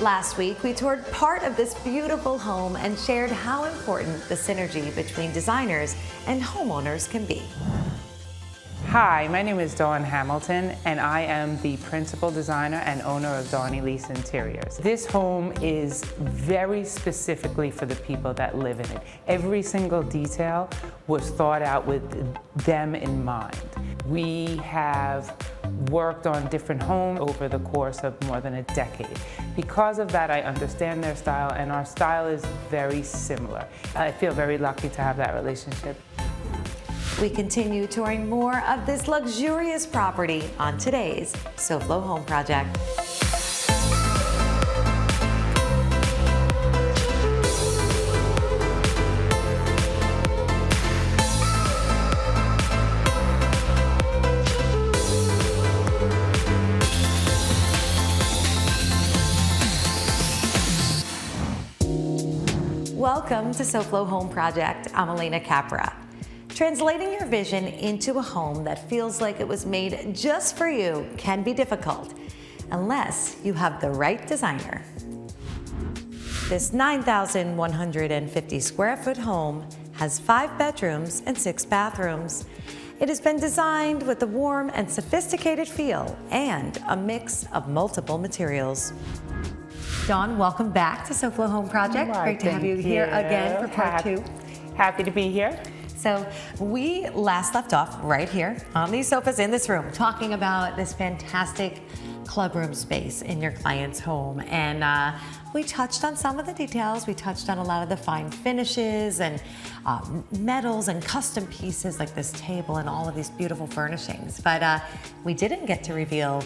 Last week, we toured part of this beautiful home and shared how important the synergy between designers and homeowners can be. Hi, my name is Dawn Hamilton, and I am the principal designer and owner of Dawn Elise Interiors. This home is very specifically for the people that live in it. Every single detail was thought out with them in mind. We have worked on different homes over the course of more than a decade. Because of that, I understand their style, and our style is very similar. I feel very lucky to have that relationship. We continue touring more of this luxurious property on today's SoFlo Home Project. Welcome to SoFlo Home Project. I'm Alena Capra. Translating your vision into a home that feels like it was made just for you can be difficult, unless you have the right designer. This 9,150 square foot home has 5 bedrooms and 6 bathrooms. It has been designed with a warm and sophisticated feel and a mix of multiple materials. Dawn, welcome back to SoFlo Home Project. Great to have you here again for part 2. Happy to be here. So we last left off right here on these sofas in this room, talking about this fantastic clubroom space in your client's home. And we touched on some of the details. We touched on a lot of the fine finishes and metals and custom pieces like this table and all of these beautiful furnishings. But we didn't get to reveal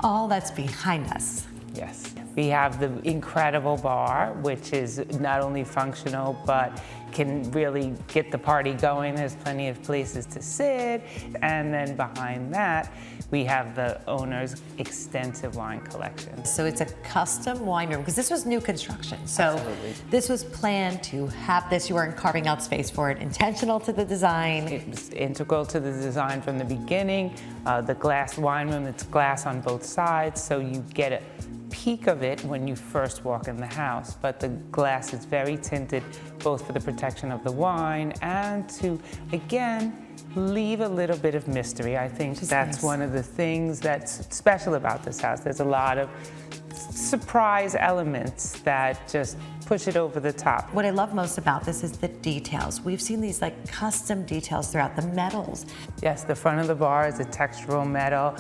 all that's behind us. Yes. We have the incredible bar, which is not only functional, but can really get the party going. There's plenty of places to sit. And then behind that, we have the owner's extensive wine collection. So it's a custom wine room, because this was new construction. So Absolutely. This was planned to have this. You weren't carving out space for it, intentional to the design. It was integral to the design from the beginning. The glass wine room, it's glass on both sides, so you get a peek of it when you first walk in the house, but the glass is very tinted, both for the protection of the wine and to, again, leave a little bit of mystery. I think that's nice. One of the things that's special about this house. There's a lot of surprise elements that just push it over the top. What I love most about this is the details. We've seen these like custom details throughout the metals. Yes, the front of the bar is a textural metal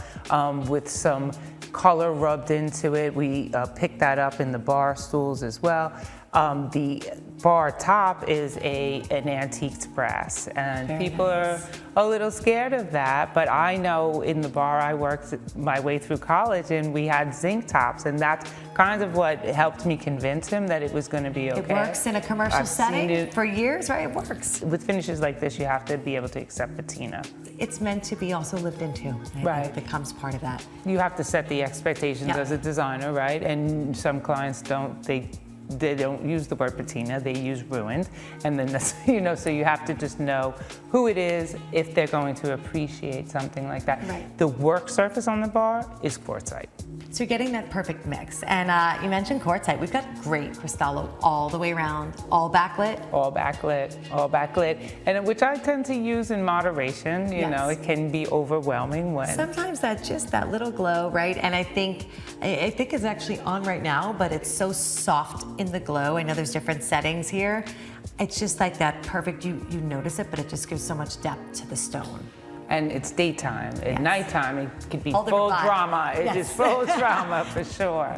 with some color rubbed into it. We picked that up in the bar stools as well. The bar top is an antiqued brass, and very people nice. Are a little scared of that, but I know in the bar I worked my way through college and we had zinc tops, and that's kind of what helped me convince him that it was going to be okay. It works in a commercial setting for years, right? It works. With finishes like this, you have to be able to accept patina. It's meant to be also lived into. Right. It becomes part of that. You have to set the expectations as a designer, right? And some clients don't, they don't use the word patina, they use ruined. And then that's, so you have to just know who it is if they're going to appreciate something like that. Right. The work surface on the bar is quartzite. So you're getting that perfect mix. And you mentioned quartzite. We've got great Cristallo all the way around, all backlit. All backlit, all backlit. And which I tend to use in moderation. You know, it can be overwhelming when. Sometimes that little glow, right? And I think it's actually on right now, but it's so soft in the glow. I know there's different settings here. It's just like that perfect, you notice it, but it just gives so much depth to the stone. And it's daytime. At nighttime, it could be All full drama. Yes. It is full drama for sure.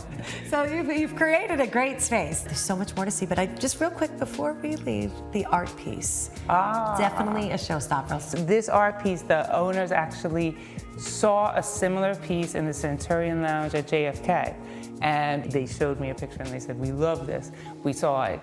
So you've created a great space. There's so much more to see, but just real quick before we leave, the art piece. Definitely a showstopper. This art piece, the owners actually saw a similar piece in the Centurion Lounge at JFK. And they showed me a picture and they said, we love this. We saw it.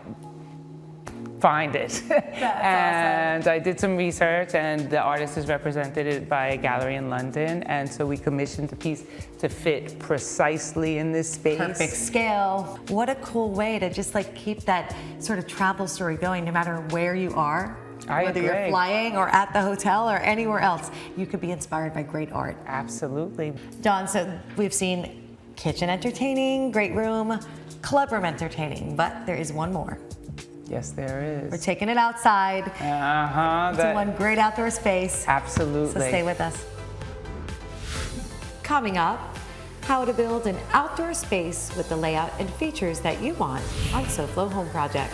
Find it. And awesome. I did some research, and the artist is represented by a gallery in London, and so we commissioned a piece to fit precisely in this space. Perfect scale. What a cool way to just like keep that sort of travel story going, no matter where you are. Whether you're flying or at the hotel or anywhere else, you could be inspired by great art. Absolutely. Dawn, so we've seen kitchen entertaining, great room, club room entertaining, but there is one more. Yes, there is. We're taking it outside. To one great outdoor space. Absolutely. So stay with us. Coming up, how to build an outdoor space with the layout and features that you want on SoFlo Home Project.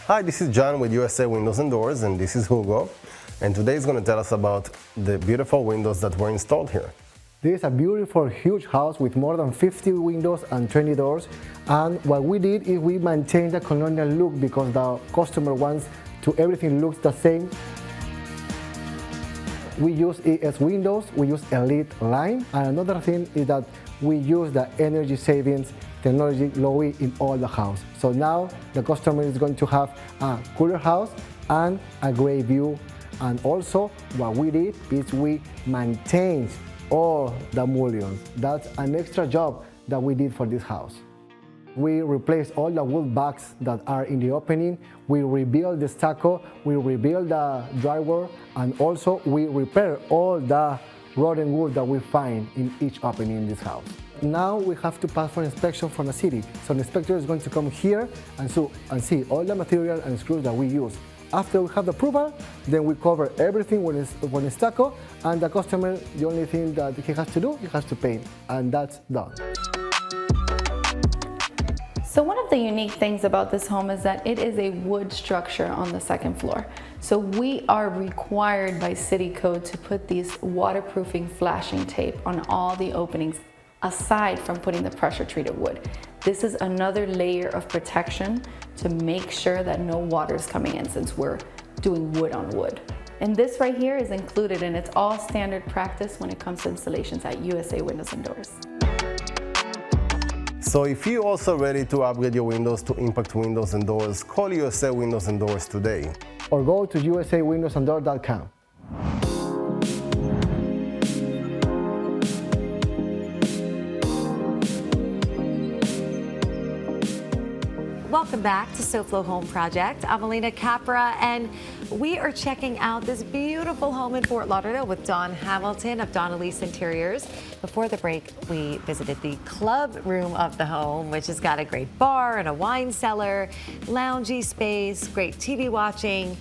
Hi, this is John with USA Windows and Doors, and this is Hugo. And today is going to tell us about the beautiful windows that were installed here. This is a beautiful, huge house with more than 50 windows and 20 doors. And what we did is we maintained the colonial look because the customer wants to everything looks the same. We use ES windows, we use Elite line, and another thing is that we use the energy savings technology Lowy in all the house. So now the customer is going to have a cooler house and a great view. And also what we did is we maintained all the mullions. That's an extra job that we did for this house. We replaced all the wood backs that are in the opening. We rebuilt the stucco, we rebuilt the drywall, and also we repair all the rotten wood that we find in each opening in this house. Now we have to pass for inspection from the city. So the inspector is going to come here and see all the material and screws that we use. After we have the approval, then we cover everything when it's stucco, and the customer, the only thing that he has to do, he has to paint, and that's done. So one of the unique things about this home is that it is a wood structure on the second floor. So we are required by city code to put these waterproofing flashing tape on all the openings, aside from putting the pressure treated wood. This is another layer of protection to make sure that no water is coming in, since we're doing wood on wood. And this right here is included, and it's all standard practice when it comes to installations at USA Windows and Doors. So if you're also ready to upgrade your windows to Impact Windows and Doors, call USA Windows and Doors today. Or go to usawindowsanddoors.com. Welcome back to SoFlo Home Project. I'm Alena Capra, and we are checking out this beautiful home in Fort Lauderdale with Don Hamilton of Don Elise Interiors. Before the break, we visited the club room of the home, which has got a great bar and a wine cellar, loungy space, great TV watching.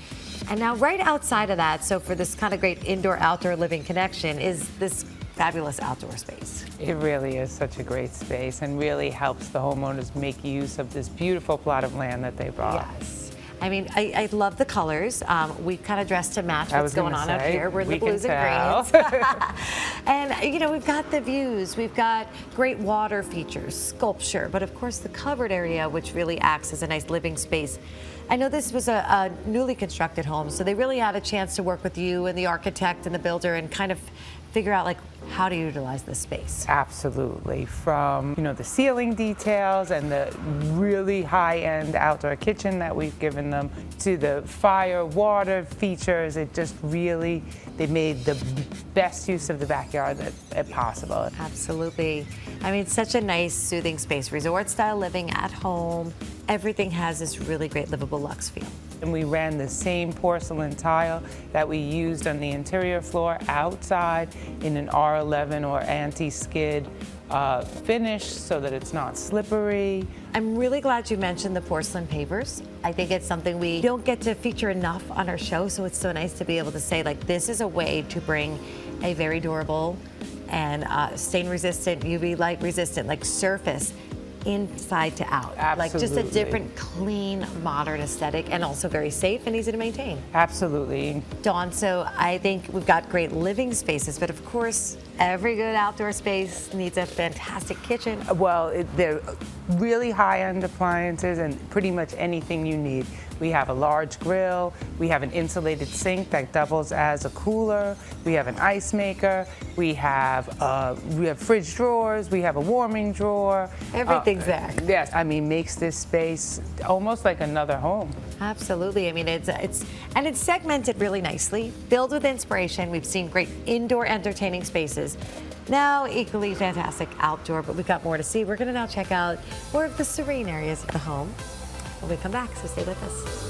And now right outside of that, so for this kind of great indoor-outdoor living connection, is this fabulous outdoor space. It really is such a great space and really helps the homeowners make use of this beautiful plot of land that they bought. Yes. I mean, I love the colors. We've kind of dressed to match what's going on out here. We're in the blues and greens. And, you know, we've got the views. We've got great water features, sculpture, but of course the covered area, which really acts as a nice living space. I know this was a newly constructed home, so they really had a chance to work with you and the architect and the builder and kind of figure out like how to utilize this space. Absolutely. From, you know, the ceiling details and the really high-end outdoor kitchen that we've given them to the fire, water features, it just really, they made the best use of the backyard that possible. Absolutely. I mean, such a nice, soothing space. Resort-style living at home. Everything has this really great livable luxe feel. And we ran the same porcelain tile that we used on the interior floor outside in an R11 or anti-skid finish so that it's not slippery. I'm really glad you mentioned the porcelain pavers. I think it's something we don't get to feature enough on our show, so it's so nice to be able to say, like, this is a way to bring a very durable and stain resistant, UV light resistant, like, surface inside to out. Absolutely. Like just a different, clean, modern aesthetic, and also very safe and easy to maintain. Absolutely. Dawn, so I think we've got great living spaces, but of course, every good outdoor space needs a fantastic kitchen. Well, they're really high-end appliances and pretty much anything you need. We have a large grill, we have an insulated sink that doubles as a cooler, we have an ice maker, we have fridge drawers, we have a warming drawer. Everything's there. Yes, I mean, makes this space almost like another home. Absolutely. I mean, it's segmented really nicely, filled with inspiration. We've seen great indoor entertaining spaces. Now, equally fantastic outdoor, but we've got more to see. We're going to now check out more of the serene areas of the home when we come back, so stay with us.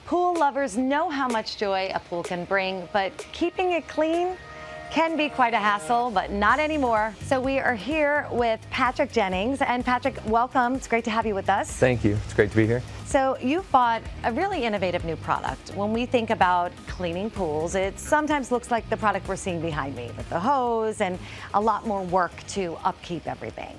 Pool lovers know how much joy a pool can bring, but keeping it clean can be quite a hassle, but not anymore. So we are here with Patrick Jennings. And Patrick, welcome. It's great to have you with us. Thank you. It's great to be here. So you've bought a really innovative new product. When we think about cleaning pools, it sometimes looks like the product we're seeing behind me with the hose and a lot more work to upkeep everything.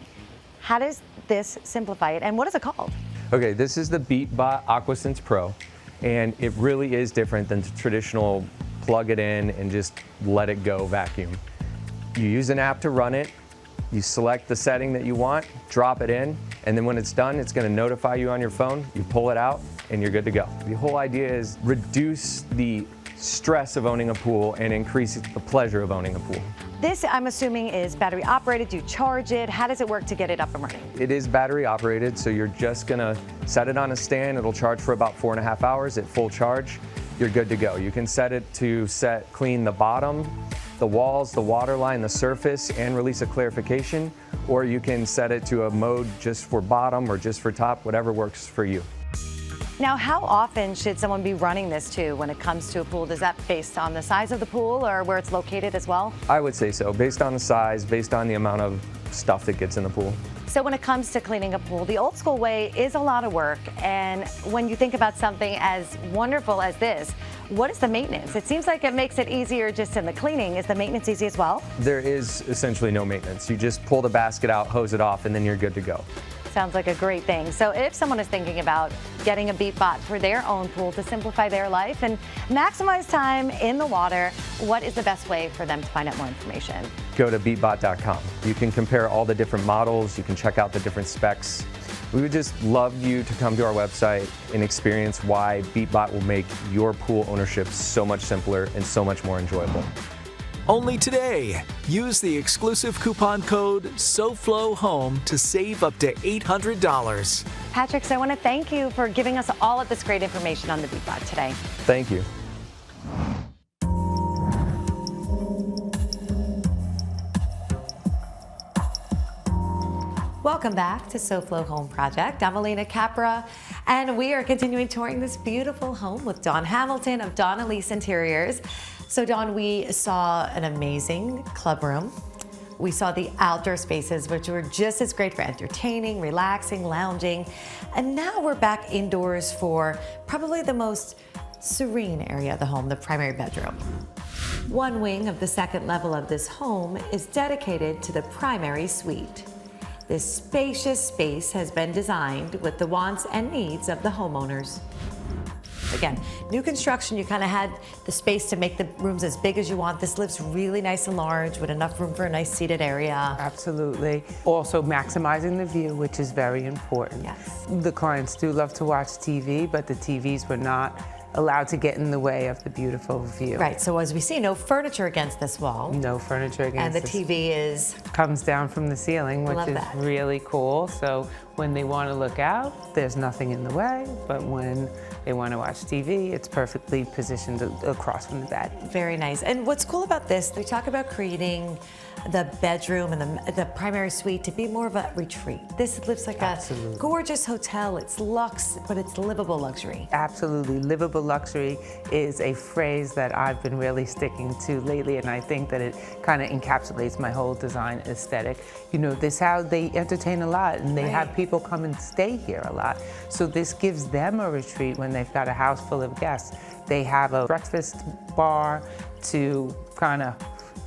How does this simplify it, and what is it called? Okay, this is the BeatBot AquaSense Pro, and it really is different than the traditional plug it in and just let it go vacuum. You use an app to run it, you select the setting that you want, drop it in, and then when it's done, it's going to notify you on your phone, you pull it out, and you're good to go. The whole idea is reduce the stress of owning a pool and increase the pleasure of owning a pool. This, I'm assuming, is battery operated. Do you charge it? How does it work to get it up and running? It is battery operated, so you're just gonna set it on a stand. It'll charge for about 4.5 hours. At full charge, you're good to go. You can set it to clean the bottom, the walls, the water line, the surface, and release a clarification, or you can set it to a mode just for bottom or just for top, whatever works for you. Now, how often should someone be running this too when it comes to a pool? Is that based on the size of the pool or where it's located as well? I would say so, based on the size, based on the amount of stuff that gets in the pool. So when it comes to cleaning a pool, the old school way is a lot of work. And when you think about something as wonderful as this, what is the maintenance? It seems like it makes it easier just in the cleaning. Is the maintenance easy as well? There is essentially no maintenance. You just pull the basket out, hose it off, and then you're good to go. Sounds like a great thing. So if someone is thinking about getting a BeatBot for their own pool to simplify their life and maximize time in the water, what is the best way for them to find out more information? Go to beatbot.com. You can compare all the different models. You can check out the different specs. We would just love you to come to our website and experience why BeatBot will make your pool ownership so much simpler and so much more enjoyable. Only today, use the exclusive coupon code SoFloHome to save up to $800. Patrick, so I want to thank you for giving us all of this great information on the BeatBot today. Thank you. Welcome back to SoFlo Home Project. I'm Alena Capra, and we are continuing touring this beautiful home with Dawn Hamilton of Dawn Elise Interiors. So Dawn, we saw an amazing club room. We saw the outdoor spaces, which were just as great for entertaining, relaxing, lounging. And now we're back indoors for probably the most serene area of the home, the primary bedroom. One wing of the second level of this home is dedicated to the primary suite. This spacious space has been designed with the wants and needs of the homeowners. Again, new construction, you kind of had the space to make the rooms as big as you want. This looks really nice and large with enough room for a nice seated area. Absolutely. Also maximizing the view, which is very important. Yes. The clients do love to watch TV, but the TVs were not allowed to get in the way of the beautiful view. Right, so as we see, no furniture against this wall. No furniture against And the this. TV is... Comes down from the ceiling, which Love is that. really cool. So when they want to look out, there's nothing in the way, but when they want to watch TV, it's perfectly positioned across from the bed. Very nice. And what's cool about this, they talk about creating the bedroom and the primary suite to be more of a retreat. This looks like Absolutely. a gorgeous hotel. It's luxe, but it's livable luxury. Absolutely. Livable luxury is a phrase that I've been really sticking to lately, and I think that it kind of encapsulates my whole design aesthetic. You know, this house, they entertain a lot, and they have people come and stay here a lot. So this gives them a retreat when they've got a house full of guests. They have a breakfast bar to kind of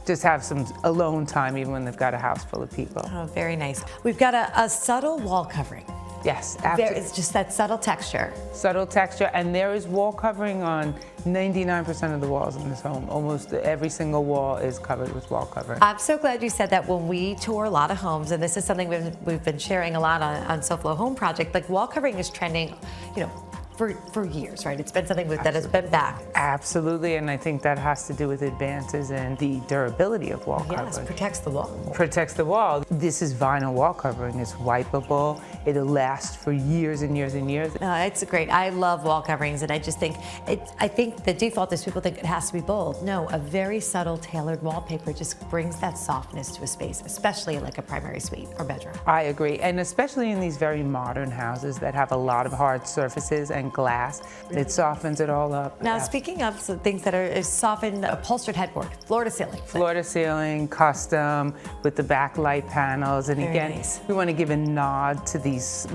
just have some alone time even when they've got a house full of people. Oh, very nice. We've got a subtle wall covering. Yes, It's just that subtle texture. subtle texture, and there is wall covering on 99% of the walls in this home. Almost every single wall is covered with wall covering. I'm so glad you said that. When we tour a lot of homes, and this is something we've been sharing a lot on SoFlo Home Project, like wall covering is trending, you know, for years, right? It's been something that has been back. Absolutely, and I think that has to do with advances in the durability of wall Yes, covering. protects the wall. Protects the wall. This is vinyl wall covering. It's wipeable. It'll last for years and years and years. No, it's great. I love wall coverings, and I just think I think the default is people think it has to be bold. No, a very subtle, tailored wallpaper just brings that softness to a space, especially like a primary suite or bedroom. I agree, and especially in these very modern houses that have a lot of hard surfaces and glass, it softens it all up. Now, speaking of some things that are softened, upholstered headboard, floor to ceiling. Floor to ceiling, custom, with the backlight panels, and Very again, nice. we want to give a nod to these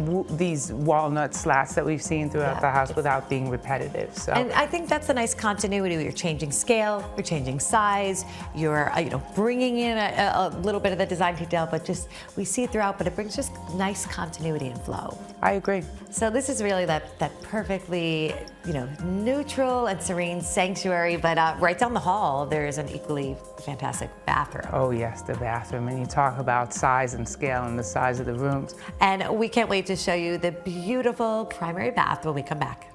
walnut slats that we've seen throughout the house without being repetitive. So. And I think that's a nice continuity. You're changing scale, you're changing size, you're bringing in a little bit of the design detail, but just we see it throughout, but it brings just nice continuity and flow. I agree. So this is really that perfectly, neutral and serene sanctuary, but right down the hall, there is an equally fantastic bathroom. Oh yes, the bathroom. And you talk about size and scale and the size of the rooms. And we can't wait to show you the beautiful primary bath when we come back.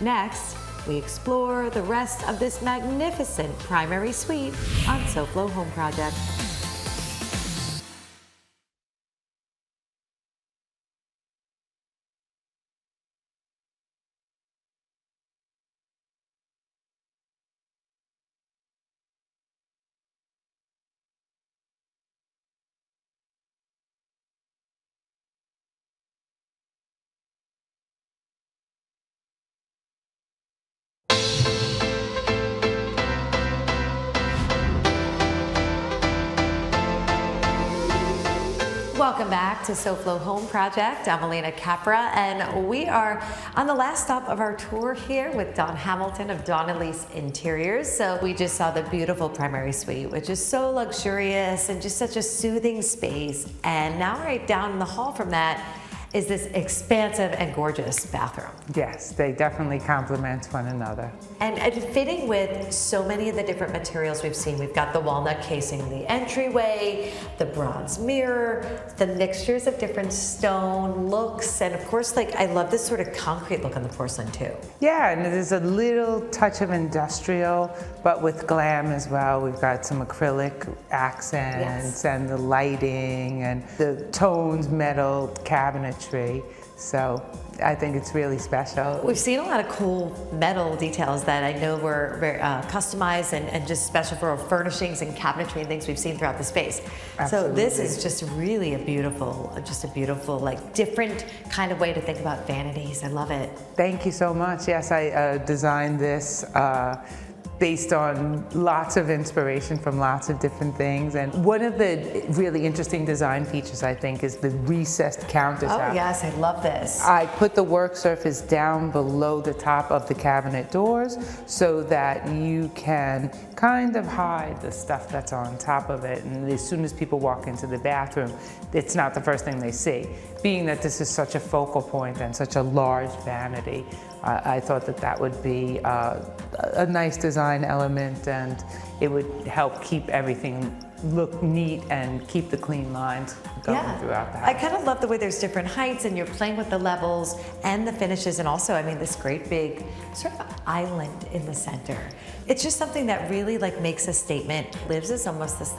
Next, we explore the rest of this magnificent primary suite on SoFlo Home Project. Welcome back to SoFlo Home Project. I'm Alena Capra, and we are on the last stop of our tour here with Don Hamilton of Don Elise Interiors. So we just saw the beautiful primary suite, which is so luxurious and just such a soothing space. And now right down in the hall from that is this expansive and gorgeous bathroom. Yes, they definitely complement one another. And fitting with so many of the different materials we've seen. We've got the walnut casing in the entryway, the bronze mirror, the mixtures of different stone looks, and of course, I love this sort of concrete look on the porcelain too. Yeah, and there's a little touch of industrial, but with glam as well. We've got some acrylic accents and the lighting and the toned metal cabinetry. So I think it's really special. We've seen a lot of cool metal details that I know were very customized and just special for furnishings and cabinetry and things we've seen throughout the space. Absolutely. So this is just really a beautiful, different kind of way to think about vanities. I love it. Thank you so much. Yes, I designed this based on lots of inspiration from lots of different things. And one of the really interesting design features, I think, is the recessed countertop. Oh yes, I love this. I put the work surface down below the top of the cabinet doors so that you can kind of hide the stuff that's on top of it. And as soon as people walk into the bathroom, it's not the first thing they see. Being that this is such a focal point and such a large vanity, I thought that would be a nice design element, and it would help keep everything look neat and keep the clean lines going throughout the house. I kind of love the way there's different heights and you're playing with the levels and the finishes, and also, this great big sort of island in the center. It's just something that really makes a statement. Lives as almost this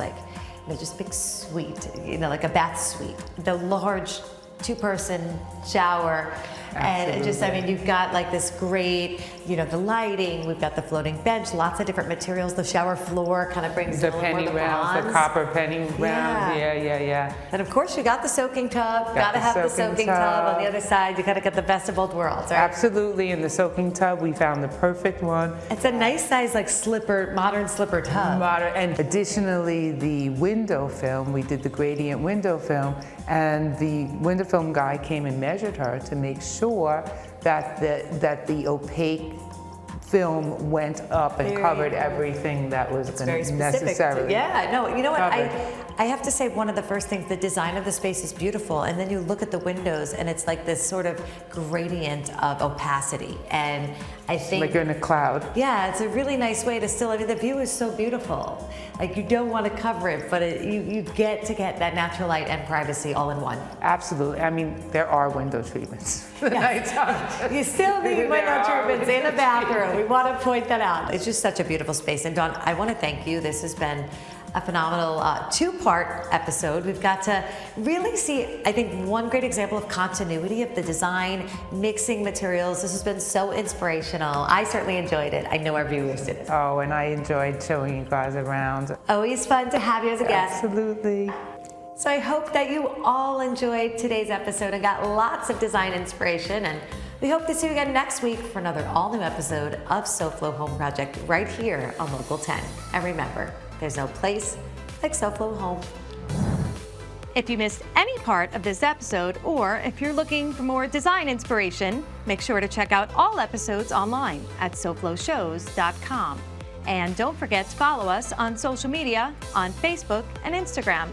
just big suite, like a bath suite. The large two-person shower. And it just, I mean, you've got like this great, you know, the lighting, we've got the floating bench, lots of different materials. The shower floor kind of brings The in penny more rounds, the bronze. copper penny rounds, yeah. And of course, you got the soaking tub. Got to the have the soaking soaking tub. On tub. the other side, you got to get the best of both worlds, right? Absolutely, in the soaking tub, we found the perfect one. It's a nice size, like slipper, modern slipper tub. Modern, and additionally, the window film, we did the gradient window film, and the window film guy came and measured her to make sure that the opaque film went up and Very covered cool. everything that was Very specific. necessarily. Yeah, no, you know what? covered. I have to say, one of the first things, the design of the space is beautiful, and then you look at the windows, and it's like this sort of gradient of opacity. And I think, Like you're in a cloud. yeah, it's a really nice way to still. I mean, the view is so beautiful. Like you don't want to cover it, but you get to get that natural light and privacy all in one. Absolutely. I mean, there are window treatments for the Yes. nighttime. You still need There window are treatments in a window bathroom. We want to point that out. It's just such a beautiful space. And Dawn, I want to thank you. This has been a phenomenal two-part episode. We've got to really see, I think, one great example of continuity of the design, mixing materials. This has been so inspirational. I certainly enjoyed it. I know our viewers did. Oh, and I enjoyed showing you guys around. Always fun to have you as a guest. Absolutely. So I hope that you all enjoyed today's episode and got lots of design inspiration. And we hope to see you again next week for another all-new episode of SoFlo Home Project right here on Local 10. And remember, there's no place like SoFlo Home. If you missed any part of this episode, or if you're looking for more design inspiration, make sure to check out all episodes online at SoFloShows.com. And don't forget to follow us on social media on Facebook and Instagram.